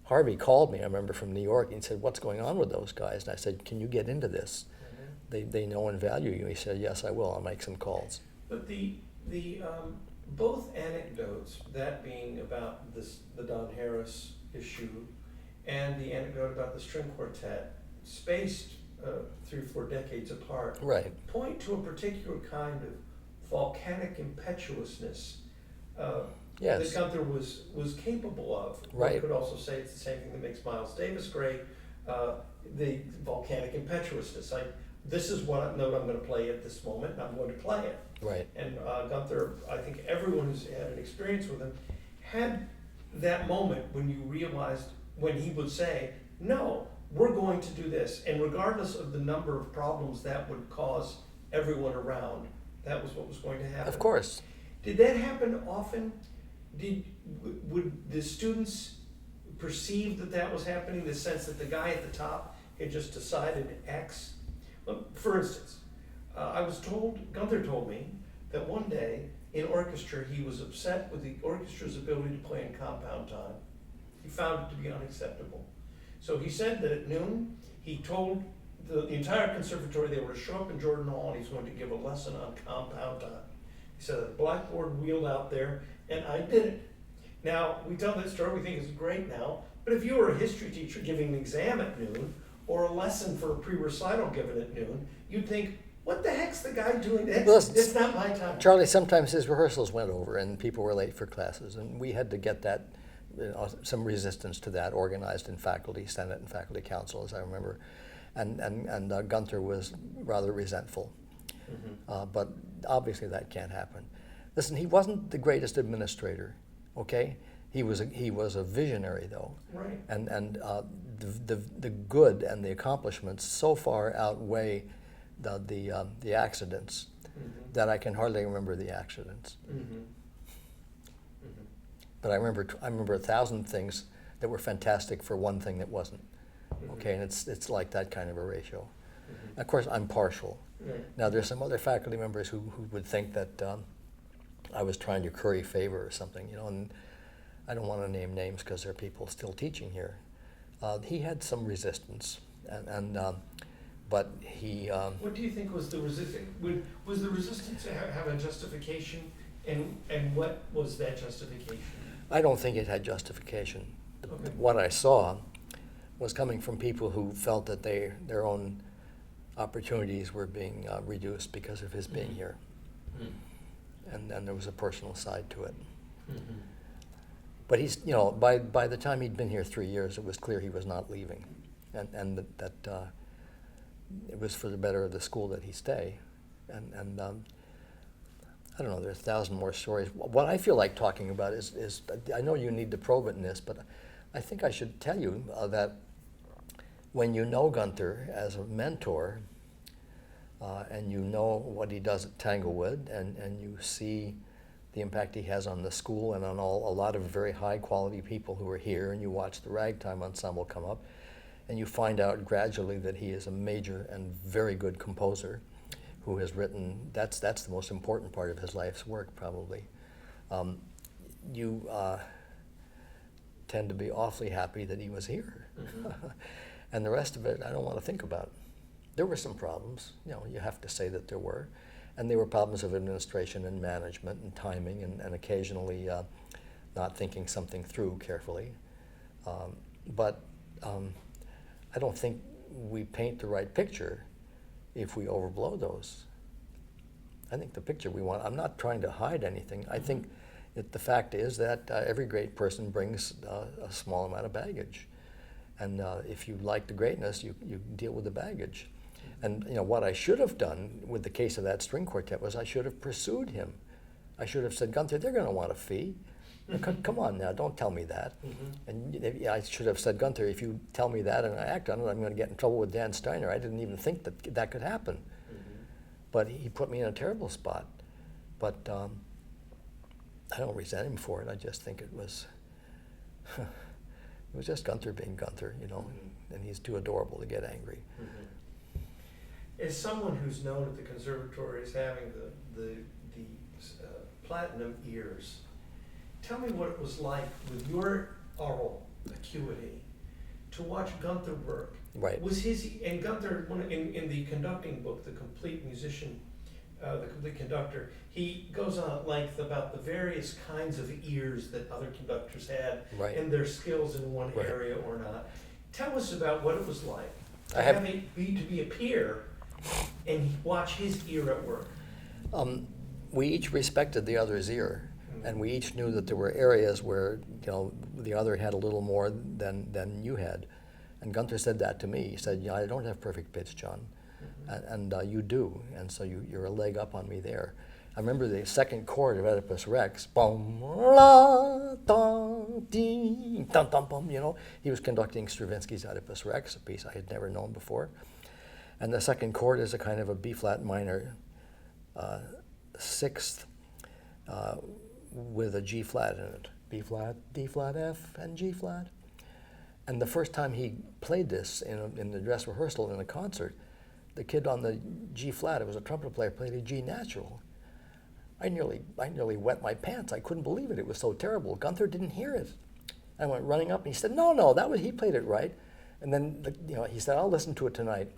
Harvey called me, I remember, from New York, and he said, what's going on with those guys? And I said, can you get into this? They know and value you. He said, yes, I will. I'll make some calls. But the both anecdotes, that being about the Don Harris issue, and the anecdote about the string quartet, spaced 3 or 4 decades apart, Right. point to a particular kind of volcanic impetuousness Yes. that Gunther was capable of. Right. One could also say it's the same thing that makes Miles Davis great, the volcanic impetuousness. This is what note I'm going to play at this moment, and I'm going to play it. Right. And Gunther, I think everyone who's had an experience with him, had that moment when you realized, when he would say, no, we're going to do this. And regardless of the number of problems that would cause everyone around, that was what was going to happen. Of course. Did that happen often? Would the students perceive that that was happening, the sense that the guy at the top had just decided X? Well, for instance, Gunther told me that one day in orchestra he was upset with the orchestra's ability to play in compound time. He found it to be unacceptable. So he said that at noon, he told the entire conservatory they were to show up in Jordan Hall and he's going to give a lesson on compound time. He said, a blackboard wheeled out there, and I did it. Now, we tell that story, we think it's great now, but if you were a history teacher giving an exam at noon, or a lesson for a pre-recital given at noon, you'd think, what the heck's the guy doing? It's not my time. Charlie, sometimes his rehearsals went over and people were late for classes, and we had to get that, some resistance to that, organized in faculty senate and faculty council, as I remember, and Gunther was rather resentful. Mm-hmm. But obviously that can't happen. Listen, he wasn't the greatest administrator, okay? He was a visionary, though. Right. And the good and the accomplishments so far outweigh the accidents that I can hardly remember the accidents. But I remember 1,000 things that were fantastic for one thing that wasn't. Okay, and it's like that kind of a ratio. Of course, I'm partial. Right. Now, there's some other faculty members who would think that I was trying to curry favor or something, you know, and I don't want to name names because there are people still teaching here. He had some resistance, but he... What do you think was the resistance? Was the resistance have a justification, and what was that justification? I don't think it had justification. Okay. What I saw was coming from people who felt that their own opportunities were being reduced because of his being here. And then there was a personal side to it. But he's, you know, by the time he'd been here 3 years, it was clear he was not leaving, and that it was for the better of the school that he stay. And I don't know, there's 1,000 more stories. What I feel like talking about is I know you need to probe it in this, but I think I should tell you that when you know Gunther as a mentor, and you know what he does at Tanglewood, and you see the impact he has on the school and on a lot of very high quality people who are here, and you watch the Ragtime Ensemble come up, and you find out gradually that he is a major and very good composer who has written, that's the most important part of his life's work probably. You tend to be awfully happy that he was here. Mm-hmm. And the rest of it, I don't want to think about. There were some problems, you have to say that there were. And they were problems of administration and management and timing and occasionally not thinking something through carefully. But I don't think we paint the right picture if we overblow those. I think the picture we want, I'm not trying to hide anything. I think the fact is that every great person brings a small amount of baggage. And if you like the greatness, you deal with the baggage. And what I should have done with the case of that string quartet was I should have pursued him. I should have said, Gunther, they're going to want a fee. Come on now, don't tell me that. Mm-hmm. And I should have said, Gunther, if you tell me that and I act on it, I'm going to get in trouble with Dan Steiner. I didn't even think that could happen. Mm-hmm. But he put me in a terrible spot. But I don't resent him for it. I just think it was just Gunther being Gunther, mm-hmm. and he's too adorable to get angry. Mm-hmm. As someone who's known at the conservatory as having the platinum ears, tell me what it was like with your aural acuity to watch Gunther work. Right. Was and Gunther, in the conducting book, The Complete Musician, The Complete Conductor, he goes on at length about the various kinds of ears that other conductors had, right, and their skills in one, right, area or not. Tell us about what it was like to be a peer and watch his ear at work. We each respected the other's ear, mm-hmm. and we each knew that there were areas where the other had a little more than you had. And Gunther said that to me. He said, I don't have perfect pitch, John, mm-hmm. and you do, and so you're a leg up on me there. I remember the second chord of Oedipus Rex, bum, la, da, dee, dum, dum, bum, he was conducting Stravinsky's Oedipus Rex, a piece I had never known before. And the second chord is a kind of a B-flat minor sixth with a G-flat in it. B-flat, D-flat, F, and G-flat. And the first time he played this in the dress rehearsal in a concert, the kid on the G-flat, it was a trumpet player, played a G natural. I nearly wet my pants. I couldn't believe it. It was so terrible. Gunther didn't hear it. I went running up and he said, no, he played it right. And then he said, I'll listen to it tonight.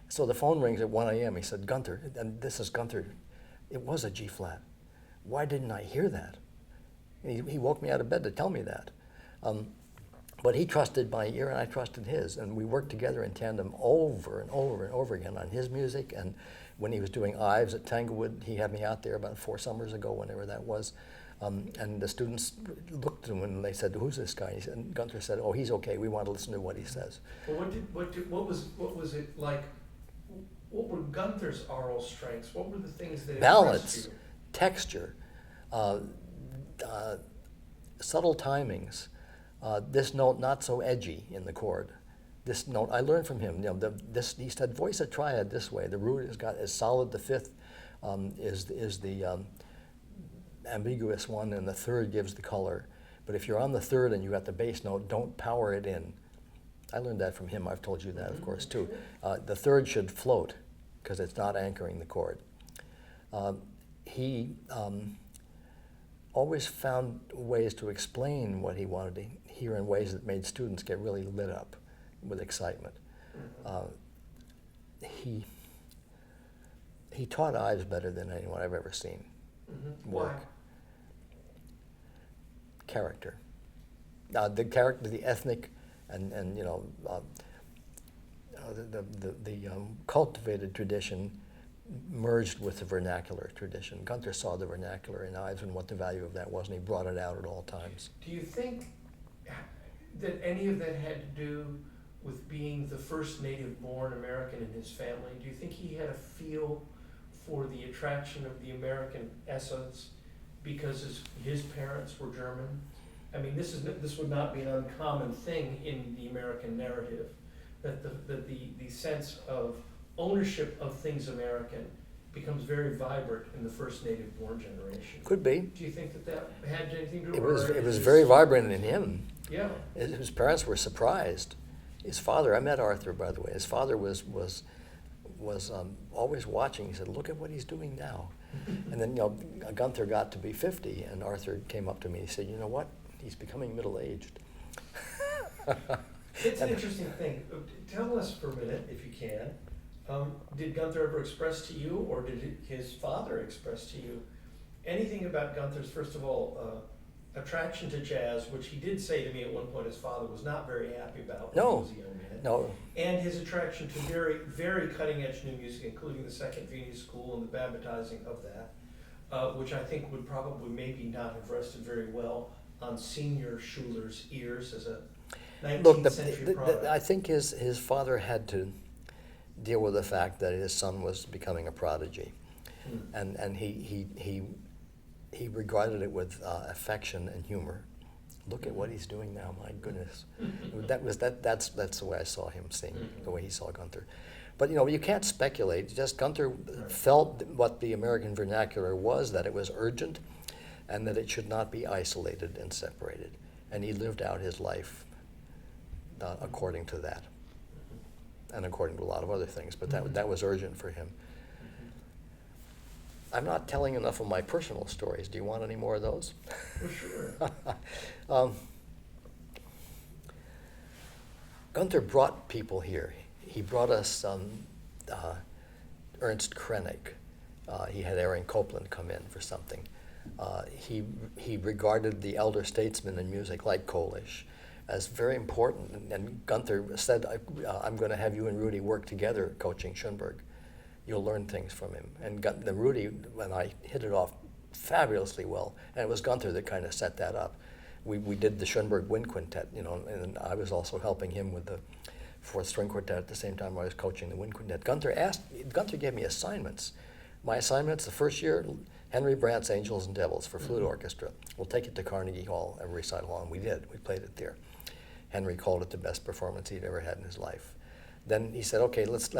So the phone rings at 1 a.m. He said, Gunther, and this is Gunther, it was a G-flat. Why didn't I hear that? And he woke me out of bed to tell me that. But he trusted my ear and I trusted his. And we worked together in tandem over and over and over again on his music. And when he was doing Ives at Tanglewood, he had me out there about 4 summers ago, whenever that was. And the students looked at him and they said, who's this guy? And Gunther said, oh, he's okay. We want to listen to what he says. Well, what was it like? What were Gunther's aural strengths? What were the things that balance, you? Texture, subtle timings. This note not so edgy in the chord. This note I learned from him. He said voice a triad this way. The root is solid. The fifth is the ambiguous one, and the third gives the color. But if you're on the third and you got the bass note, don't power it in. I learned that from him. I've told you that, of course, too. The third should float because it's not anchoring the chord. He always found ways to explain what he wanted to hear in ways that made students get really lit up with excitement. He taught Ives better than anyone I've ever seen work. Why? Character. The character, the ethnic, and the cultivated tradition merged with the vernacular tradition. Gunther saw the vernacular in Ives and what the value of that was, and he brought it out at all times. Do you think that any of that had to do with being the first native-born American in his family? Do you think he had a feel for the attraction of the American essence because his parents were German? I mean, this would not be an uncommon thing in the American narrative, that the sense of ownership of things American becomes very vibrant in the first native-born generation. Could be. Do you think that that had anything to do It with was, it? it was very vibrant in him. Yeah. His parents were surprised. His father, I met Arthur, by the way. His father was always watching. He said, "Look at what he's doing now." And then, Gunther got to be 50, and Arthur came up to me and he said, "You know what? He's becoming middle-aged." It's an interesting thing. Tell us for a minute, if you can, did Gunther ever express to you, or did his father express to you anything about Gunther's, first of all, attraction to jazz, which he did say to me at one point his father was not very happy about when he was a young man. No. And his attraction to very, very cutting-edge new music, including the Second Viennese School and the Babbittizing of that, which I think would probably maybe not have rested very well on Senior Schuller's ears as a 19th century product. I think his father had to deal with the fact that his son was becoming a prodigy, and he regarded it with affection and humor. Look at what he's doing now, my goodness. That's the way I saw him sing, the way he saw Gunther. But you can't speculate. Just Gunther felt what the American vernacular was, that it was urgent, and that it should not be isolated and separated. And he lived out his life according to that, and according to a lot of other things. But that was urgent for him. I'm not telling enough of my personal stories. Do you want any more of those? For sure. Gunther brought people here. He brought us Ernst Krenek. He had Aaron Copland come in for something. He regarded the elder statesmen in music like Kolisch as very important. And Gunther said, I'm going to have you and Rudy work together coaching Schoenberg. You'll learn things from him. And Rudy and I hit it off fabulously well. And it was Gunther that kind of set that up. We did the Schoenberg Wind Quintet, and I was also helping him with the fourth string quartet at the same time I was coaching the Wind Quintet. Gunther gave me assignments. My assignments the first year, Henry Brandt's Angels and Devils for flute orchestra. We'll take it to Carnegie Hall, every recital, and we did. We played it there. Henry called it the best performance he'd ever had in his life. Then he said, okay, let's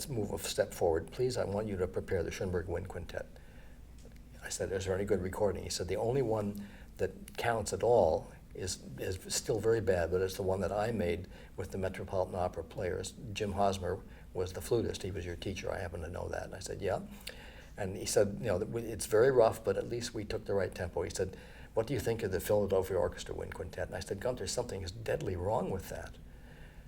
move a step forward. Please, I want you to prepare the Schoenberg Wind Quintet. I said, is there any good recording? He said, the only one that counts at all is still very bad, but it's the one that I made with the Metropolitan Opera players. Jim Hosmer was the flutist. He was your teacher. I happen to know that. And I said, yeah. And he said, it's very rough, but at least we took the right tempo. He said, what do you think of the Philadelphia Orchestra Wind Quintet? And I said, Gunther, something is deadly wrong with that.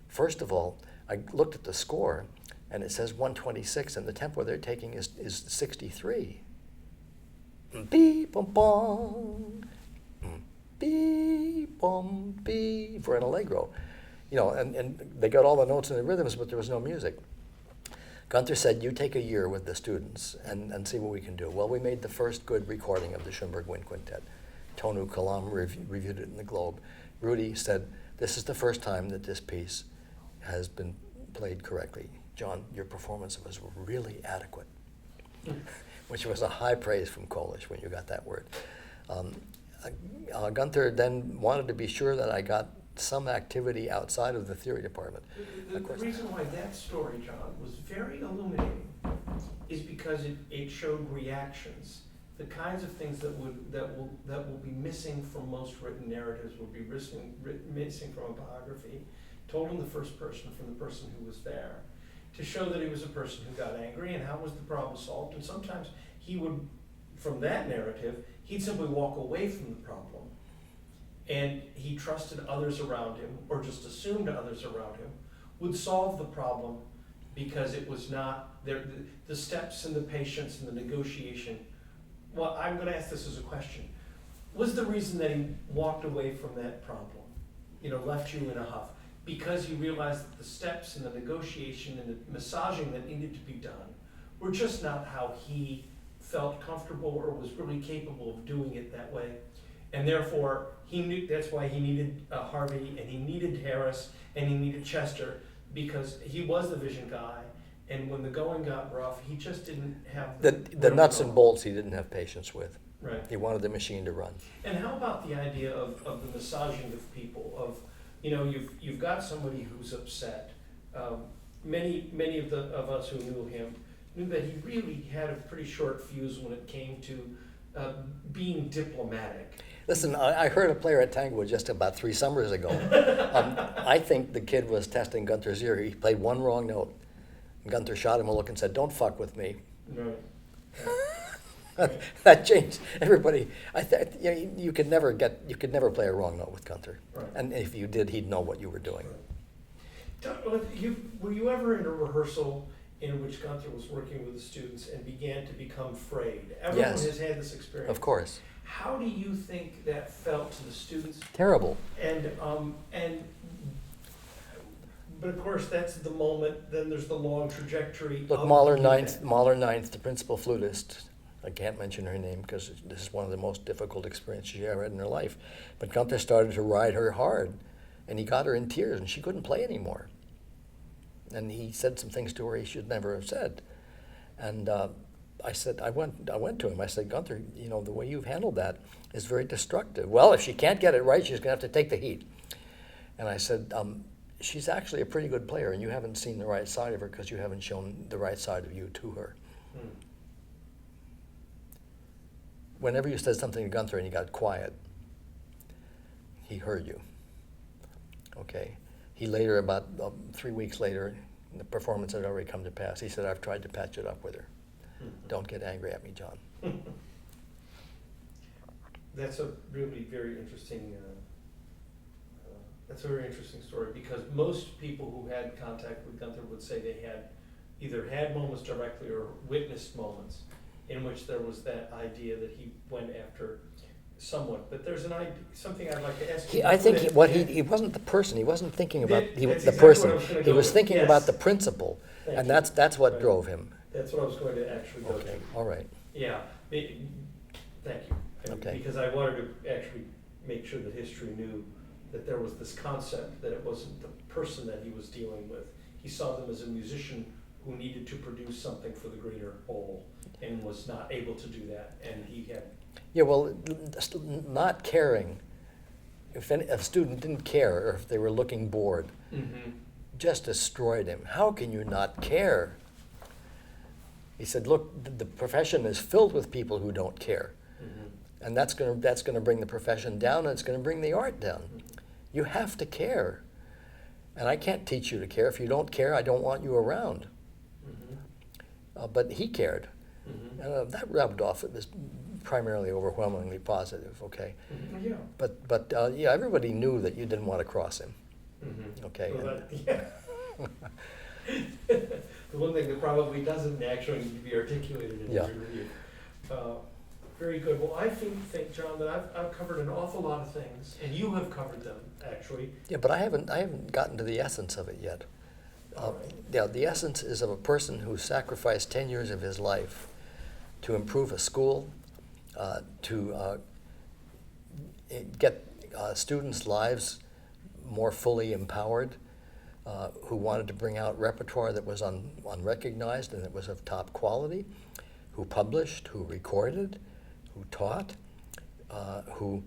First of all, I looked at the score, and it says 126, and the tempo they're taking is 63. Beep, bum, bum. Beep, bum, beep, for an allegro. And they got all the notes and the rhythms, but there was no music. Gunther said, you take a year with the students and see what we can do. Well, we made the first good recording of the Schoenberg Wind Quintet. Tonu Kalam reviewed it in the Globe. Rudy said, this is the first time that this piece has been played correctly. John, your performance was really adequate, which was a high praise from Kolisch when you got that word. Gunther then wanted to be sure that I got some activity outside of the theory department. The reason why that story, John, was very illuminating is because it showed reactions. The kinds of things that will be missing from most written narratives, will be missing from a biography, told in the first person from the person who was there, to show that he was a person who got angry and how was the problem solved. And sometimes he would, from that narrative, he'd simply walk away from the problem. And he trusted others around him, or just assumed others around him, would solve the problem because it was not there. The steps and the patience and the negotiation. Well, I'm going to ask this as a question. Was the reason that he walked away from that problem, left you in a huff, because he realized that the steps and the negotiation and the massaging that needed to be done were just not how he felt comfortable or was really capable of doing it that way? And therefore, he knew that's why he needed Harvey, and he needed Harris, and he needed Chester, because he was the vision guy. And when the going got rough, he just didn't have the nuts and bolts. He didn't have patience with. Right. He wanted the machine to run. And how about the idea of the massaging of people? Of you've got somebody who's upset, many of us who knew him knew that he really had a pretty short fuse when it came to being diplomatic. Listen, I heard a player at Tanglewood just about 3 summers ago. I think the kid was testing Gunther's ear. He played one wrong note. Gunther shot him a look and said, "Don't fuck with me." Right. That changed everybody. You could never play a wrong note with Gunther. Right. And if you did, he'd know what you were doing. Were you ever in a rehearsal in which Gunther was working with the students and began to become frayed? Everyone Yes. has had this experience. Of course. How do you think that felt to the students? Terrible. But of course, that's the moment. Then there's the long trajectory. Look, of Mahler the Ninth, event. Mahler Ninth, the principal flutist. I can't mention her name because this is one of the most difficult experiences she ever had in her life. But Gunther started to ride her hard, and he got her in tears, and she couldn't play anymore. And he said some things to her he should never have said. And I went to him. I said, "Gunther, the way you've handled that is very destructive." "Well, if she can't get it right, she's going to have to take the heat." And I said, "She's actually a pretty good player, and you haven't seen the right side of her because you haven't shown the right side of you to her." Hmm. Whenever you said something to Gunther and he got quiet, he heard you. Okay? He later, about 3 weeks later, the performance had already come to pass. He said, "I've tried to patch it up with her. Don't get angry at me, John." That's a really very interesting. That's a very interesting story because most people who had contact with Gunther would say they had either had moments directly or witnessed moments in which there was that idea that he went after someone. But there's something I'd like to ask you. I think he wasn't the person. He wasn't thinking about That's the exactly person. what I was gonna He go was with. thinking Yes. about the principle, Thank and you. that's what Right. drove him. That's what I was going to actually go Okay, to. all right. Yeah, thank you. Okay. Because I wanted to actually make sure that history knew that there was this concept, that it wasn't the person that he was dealing with. He saw them as a musician who needed to produce something for the greater whole and was not able to do that. And he had. Yeah, well, not caring. If a student didn't care or if they were looking bored, just destroyed him. How can you not care? He said, "Look, the profession is filled with people who don't care. And that's going to bring the profession down, and it's going to bring the art down. You have to care. And I can't teach you to care. If you don't care, I don't want you around." But he cared. That rubbed off. It was primarily overwhelmingly positive, okay? Yeah. But yeah, everybody knew that you didn't want to cross him, okay? Well, yeah. The one thing that probably doesn't actually need to be articulated in Yeah. your review. Very good. Well, I think, John, that I've covered an awful lot of things, and you have covered them, actually. Yeah, but I haven't gotten to the essence of it yet. All right. Yeah, the essence is of a person who sacrificed 10 years of his life to improve a school, to get students' lives more fully empowered, who wanted to bring out repertoire that was unrecognized and that was of top quality, who published, who recorded, who taught, who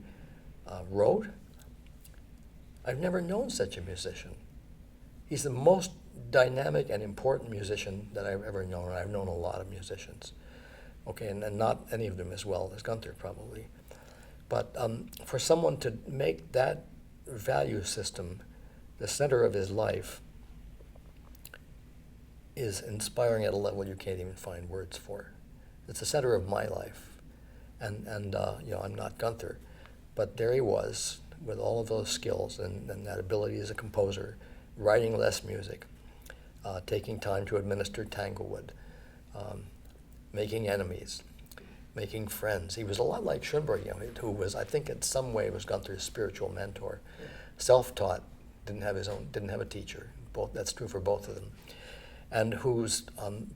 wrote. I've never known such a musician. He's the most dynamic and important musician that I've ever known. I've known a lot of musicians, okay, and not any of them as well as Gunther probably. But for someone to make that value system the center of his life is inspiring at a level you can't even find words for. It's the center of my life. And I'm not Gunther, but there he was with all of those skills and that ability as a composer, writing less music, taking time to administer Tanglewood, making enemies, making friends. He was a lot like Schoenberg, who was, I think, in some way was Gunther's spiritual mentor. Self-taught, didn't have a teacher. That's true for both of them, and whose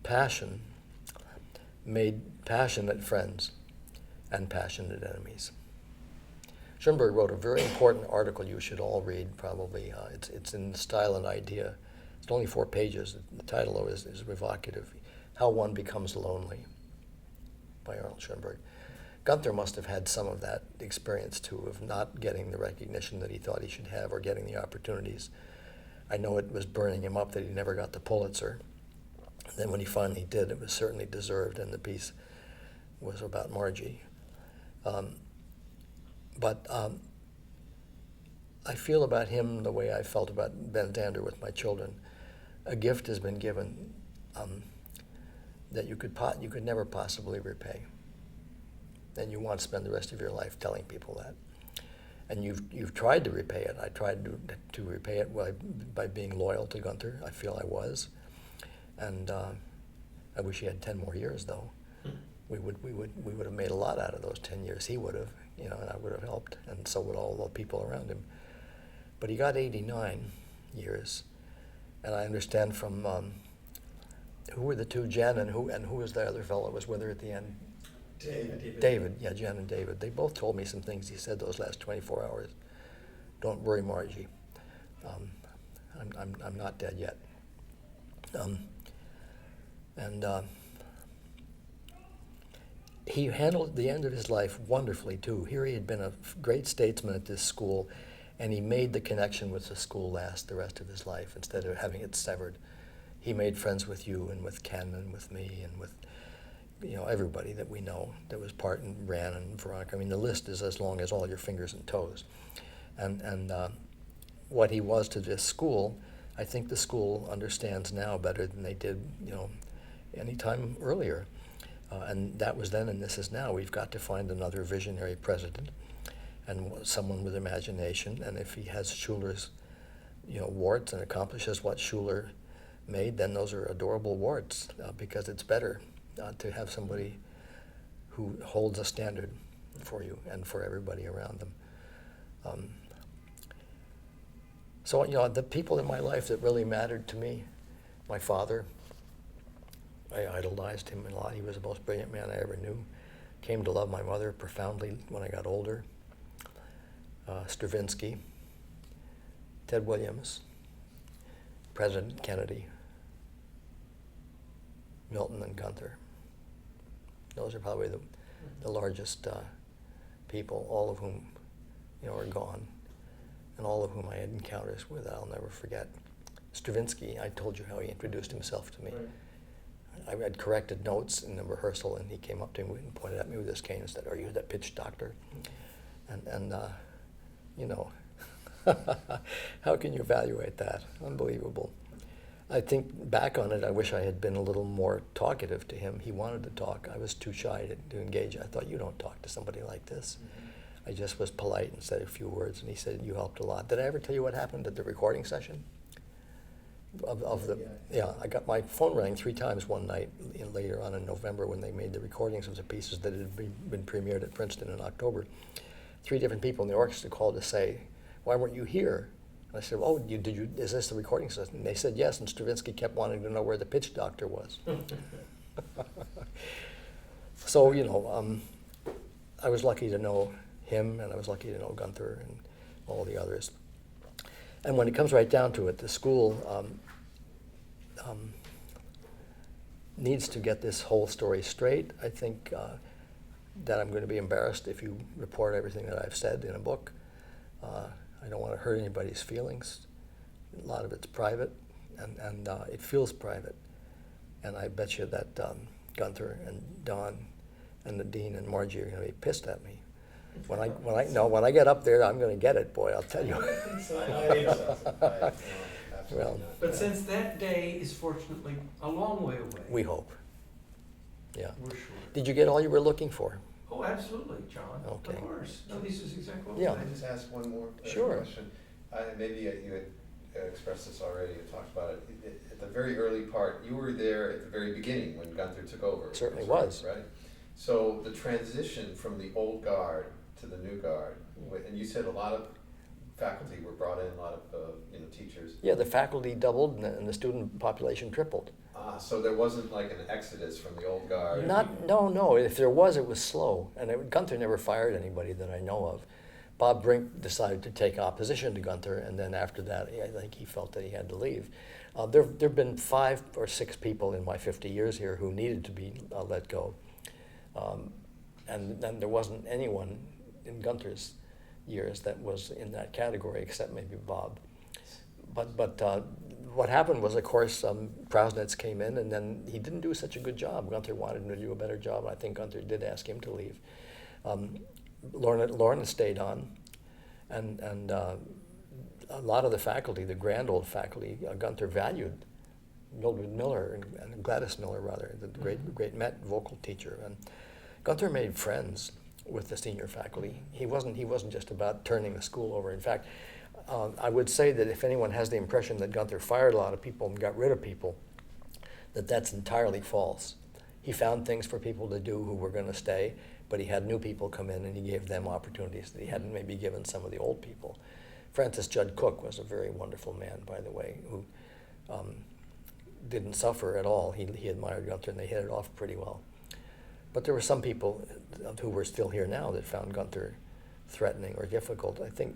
passion made passionate friends and passionate enemies. Schoenberg wrote a very important article you should all read, probably. It's in Style and Idea. It's only 4 pages. The title is evocative. How One Becomes Lonely, by Arnold Schoenberg. Gunther must have had some of that experience, too, of not getting the recognition that he thought he should have or getting the opportunities. I know it was burning him up that he never got the Pulitzer. And then when he finally did, it was certainly deserved, and the piece was about Margie. But I feel about him the way I felt about Ben Zander with my children. A gift has been given that you could never possibly repay. And you want to spend the rest of your life telling people that. And you've tried to repay it. I tried to repay it by being loyal to Gunther. I feel I was. And I wish he had 10 more years, though. We would have made a lot out of those 10 years. He would have, and I would have helped, and so would all the people around him. But he got 89 years, and I understand from who were the two, Jen, and who was the other fellow that was with her at the end? David, yeah, Jen and David. They both told me some things he said those last 24 hours. Don't worry, Margie. I'm not dead yet. He handled the end of his life wonderfully, too. Here he had been a great statesman at this school, and he made the connection with the school last the rest of his life instead of having it severed. He made friends with you and with Ken and with me and with everybody that we know that was part and ran and Veronica. I mean, the list is as long as all your fingers and toes. And what he was to this school, I think the school understands now better than they did, any time earlier. And that was then and this is now. We've got to find another visionary president and someone with imagination. And if he has Schuller's, warts and accomplishes what Schuller made, then those are adorable warts because it's better to have somebody who holds a standard for you and for everybody around them. So, the people in my life that really mattered to me, my father, I idolized him a lot. He was the most brilliant man I ever knew. Came to love my mother profoundly when I got older. Stravinsky, Ted Williams, President Kennedy, Milton and Gunther. Those are probably the largest people, all of whom are gone, and all of whom I had encounters with I'll never forget. Stravinsky, I told you how he introduced himself to me. Right. I had corrected notes in the rehearsal, and he came up to me and pointed at me with his cane and said, "Are you that pitch doctor?" And how can you evaluate that? Unbelievable. I think back on it, I wish I had been a little more talkative to him. He wanted to talk. I was too shy to engage. I thought, you don't talk to somebody like this. Mm-hmm. I just was polite and said a few words, and he said, you helped a lot. Did I ever tell you what happened at the recording session? I got my phone rang 3 times one night later on in November when they made the recordings of the pieces that had been premiered at Princeton in October. 3 different people in the orchestra called to say, why weren't you here? And I said, oh, is this the recording session? And they said yes, and Stravinsky kept wanting to know where the pitch doctor was. So, I was lucky to know him, and I was lucky to know Gunther and all the others. And when it comes right down to it, the school needs to get this whole story straight. I think that I'm going to be embarrassed if you report everything that I've said in a book. I don't want to hurt anybody's feelings. A lot of it's private, and it feels private. And I bet you that Gunther and Don and the Dean and Margie are going to be pissed at me. When I get up there, I'm going to get it, boy, I'll tell you. Well, but since that day is fortunately a long way away. We hope. Yeah. We're sure. Did you get all you were looking for? Oh, absolutely, John. Okay. Of course. No, this is exactly what Yeah. Can I just ask one more Sure. question? Maybe you had expressed this already, you talked about it. At the very early part, you were there at the very beginning when Gunther took over. Certainly was. Right? So the transition from the old guard to the new guard, and you said a lot of faculty were brought in, a lot of teachers. Yeah, the faculty doubled and the student population tripled. So there wasn't like an exodus from the old guard? No. If there was, it was slow. And Gunther never fired anybody that I know of. Bob Brink decided to take opposition to Gunther, and then after that, I think he felt that he had to leave. There have been 5 or 6 people in my 50 years here who needed to be let go. And then there wasn't anyone in Gunther's years that was in that category except maybe Bob. But what happened was, of course, Prausnitz came in, and then he didn't do such a good job. Gunther wanted him to do a better job. I think Gunther did ask him to leave. Lorna stayed on, and a lot of the faculty, the grand old faculty, Gunther valued. Mildred Miller and Gladys Miller, rather, the great Met vocal teacher, and Gunther made friends with the senior faculty. He wasn't just about turning the school over. In fact, I would say that if anyone has the impression that Gunther fired a lot of people and got rid of people, that's entirely false. He found things for people to do who were going to stay, but he had new people come in and he gave them opportunities that he hadn't maybe given some of the old people. Francis Judd Cook was a very wonderful man, by the way, who didn't suffer at all. He admired Gunther and they hit it off pretty well. But there were some people who were still here now that found Gunther threatening or difficult. I think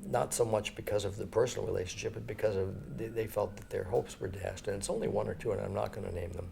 not so much because of the personal relationship, but because of they felt that their hopes were dashed. And it's only one or two, and I'm not going to name them.